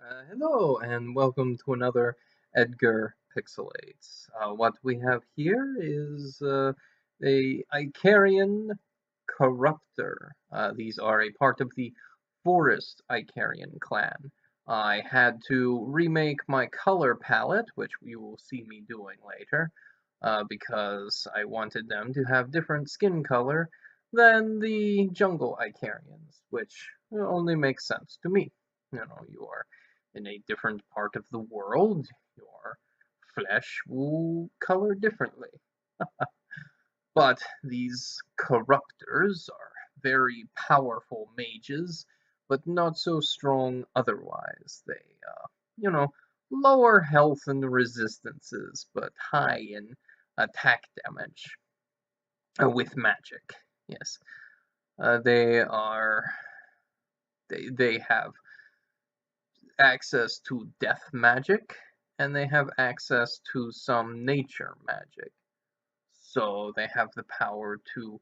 Hello and welcome to another Edgar Pixelates. What we have here is a Eikarian Corruptor. These are a part of the Forest Eikarian clan. I had to remake my color palette, which you will see me doing later, because I wanted them to have different skin color than the jungle Eikarians, which only makes sense to me. You are in a different part of the world, your flesh will color differently. But these corruptors are very powerful mages, but not so strong otherwise. They, you know, lower health and resistances, but high in attack damage with magic. Yes, they are. They have access to death magic, and they have access to some nature magic. So they have the power to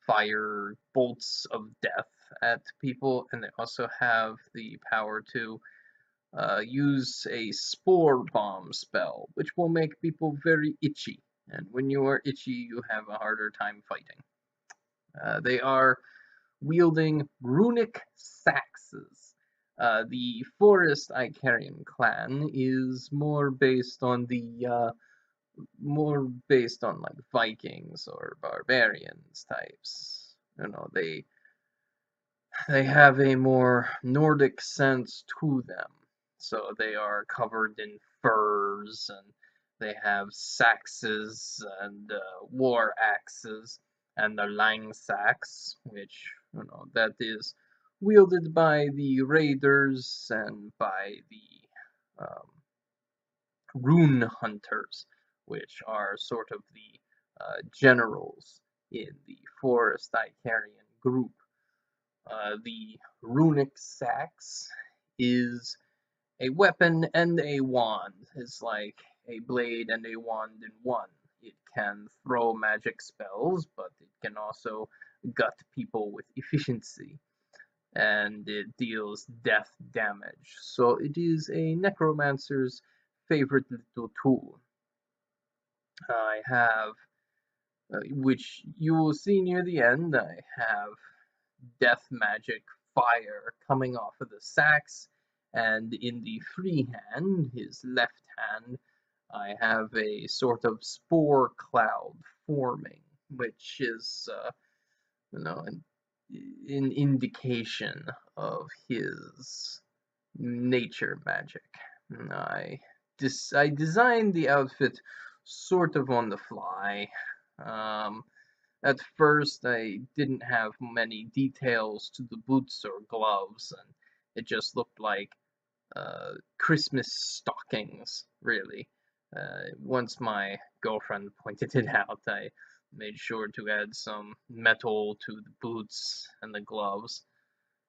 fire bolts of death at people, and they also have the power to use a spore bomb spell, which will make people very itchy. And when you are itchy, you have a harder time fighting. They are wielding runic saxes. The Forest Eikarian clan is more based on like Vikings or barbarians types. They have a more Nordic sense to them. So they are covered in furs and they have saxes and war axes and the lang sax, which that is wielded by the raiders and by the rune hunters, which are sort of the generals in the Forest Icarian group. The runic sax is a weapon and a wand. It's like a blade and a wand in one. It can throw magic spells, but it can also gut people with efficiency. And it deals death damage. So it is a necromancer's favorite little tool. I have, which you will see near the end, I have death magic fire coming off of the sax, and in the free hand, his left hand, I have a sort of spore cloud forming, which is, an indication of his nature magic. I designed the outfit sort of on the fly. Um, at first, I didn't have many details to the boots or gloves, and it just looked like Christmas stockings, really. Once my girlfriend pointed it out, I made sure to add some metal to the boots and the gloves.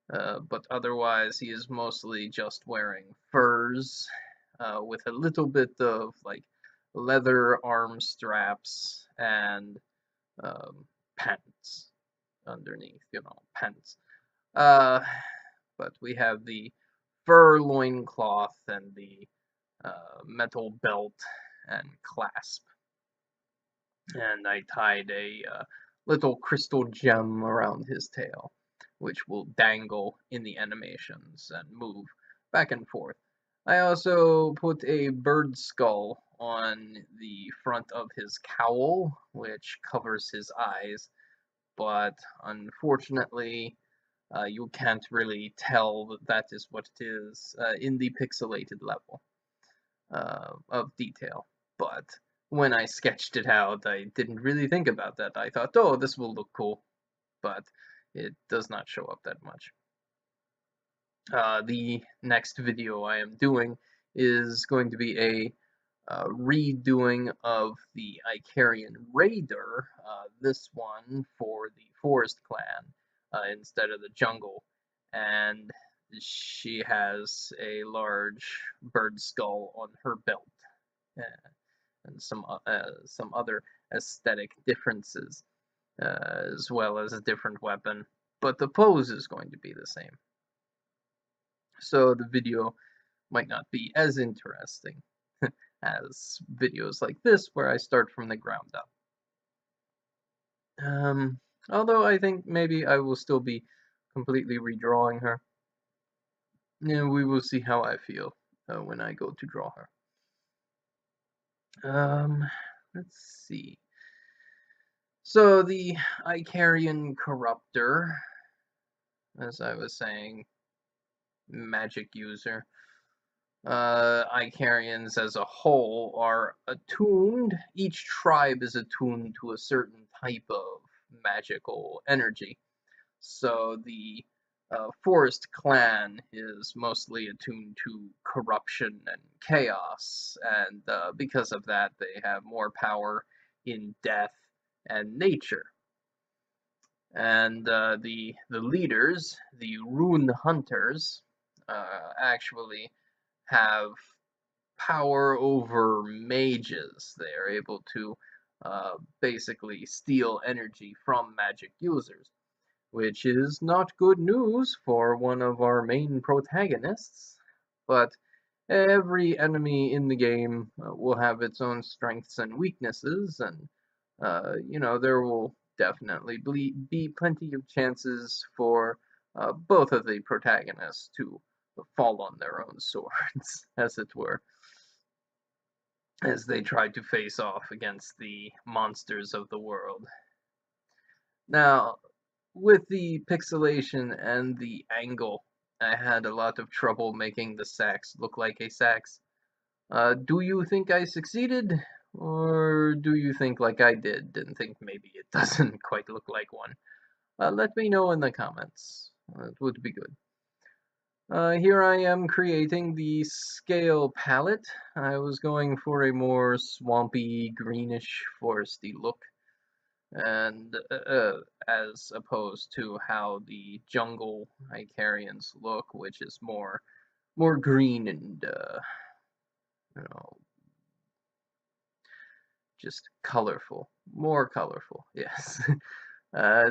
But otherwise, he is mostly just wearing furs with a little bit of like leather arm straps and pants underneath, pants. Uh, but we have the fur loincloth and the metal belt and clasp. And I tied a little crystal gem around his tail, which will dangle in the animations and move back and forth. I also put a bird skull on the front of his cowl, which covers his eyes, but unfortunately, you can't really tell that that is what it is in the pixelated level of detail. But when I sketched it out, I didn't really think about that. I thought, oh, this will look cool, but it does not show up that much. The next video I am doing is going to be a redoing of the Eikarian Raider, this one for the Forest Clan instead of the Jungle, and she has a large bird skull on her belt, and some other aesthetic differences, as well as a different weapon, but the pose is going to be the same. So the video might not be as interesting as videos like this where I start from the ground up. Although I think maybe I will still be completely redrawing her. Yeah, we will see how I feel when I go to draw her. Let's see. So the Eikarian Corruptor, as I was saying, magic user. Eikarians as a whole are attuned. Each tribe is attuned to a certain type of magical energy. So the Forest Clan is mostly attuned to corruption and chaos, and because of that, they have more power in death and nature. And the leaders, the Rune Hunters, actually have power over mages. They are able to basically steal energy from magic users, which is not good news for one of our main protagonists. But every enemy in the game will have its own strengths and weaknesses, and you know, there will definitely be plenty of chances for both of the protagonists to fall on their own swords, as it were, as they try to face off against the monsters of the world. Now, with the pixelation and the angle, I had a lot of trouble making the sax look like a sax. Do you think I succeeded? Or do you think like I did and think maybe it doesn't quite look like one? Let me know in the comments. It would be good. Here I am creating the scale palette. I was going for a more swampy, greenish, foresty look, and as opposed to how the jungle Eikarians look, which is more green and you know, just colorful, more colorful. Yes,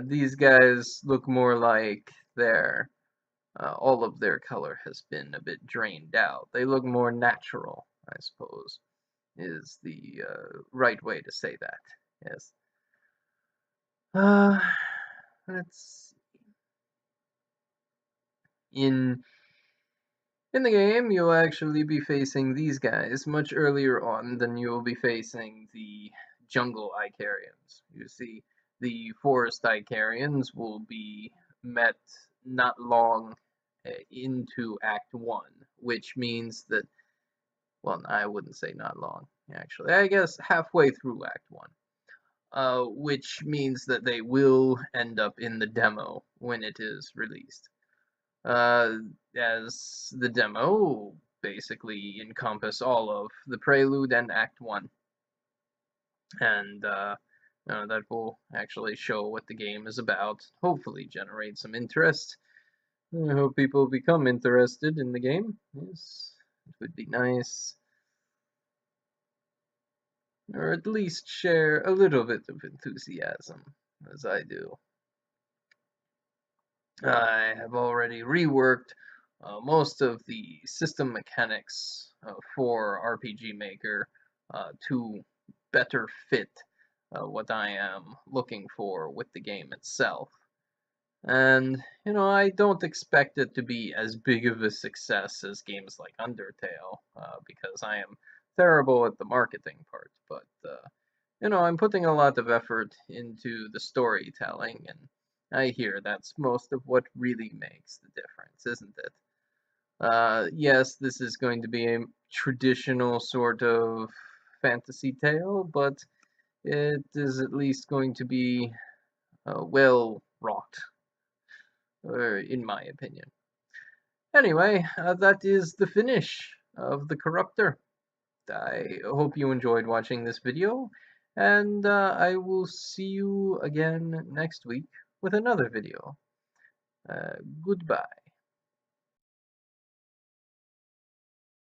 these guys look more like they're all of their color has been a bit drained out. They look more natural, I suppose, is the right way to say that. Yes. Let's in the game, you'll actually be facing these guys much earlier on than you'll be facing the jungle Eikarians. You see, the forest Eikarians will be met not long into Act 1, which means that, well, I wouldn't say not long, actually. I guess halfway through Act 1. Which means that they will end up in the demo when it is released. As the demo basically encompass all of the prelude and Act 1. And that will actually show what the game is about, hopefully generate some interest. I hope people become interested in the game. Yes, it would be nice. Or at least share a little bit of enthusiasm, as I do. I have already reworked most of the system mechanics for RPG Maker to better fit what I am looking for with the game itself. And, you know, I don't expect it to be as big of a success as games like Undertale, because I am terrible at the marketing part, but, you know, I'm putting a lot of effort into the storytelling, and I hear that's most of what really makes the difference, isn't it? Yes, this is going to be a traditional sort of fantasy tale, but it is at least going to be well wrought, or in my opinion. Anyway, that is the finish of the Corruptor. I hope you enjoyed watching this video, and I will see you again next week with another video. Goodbye.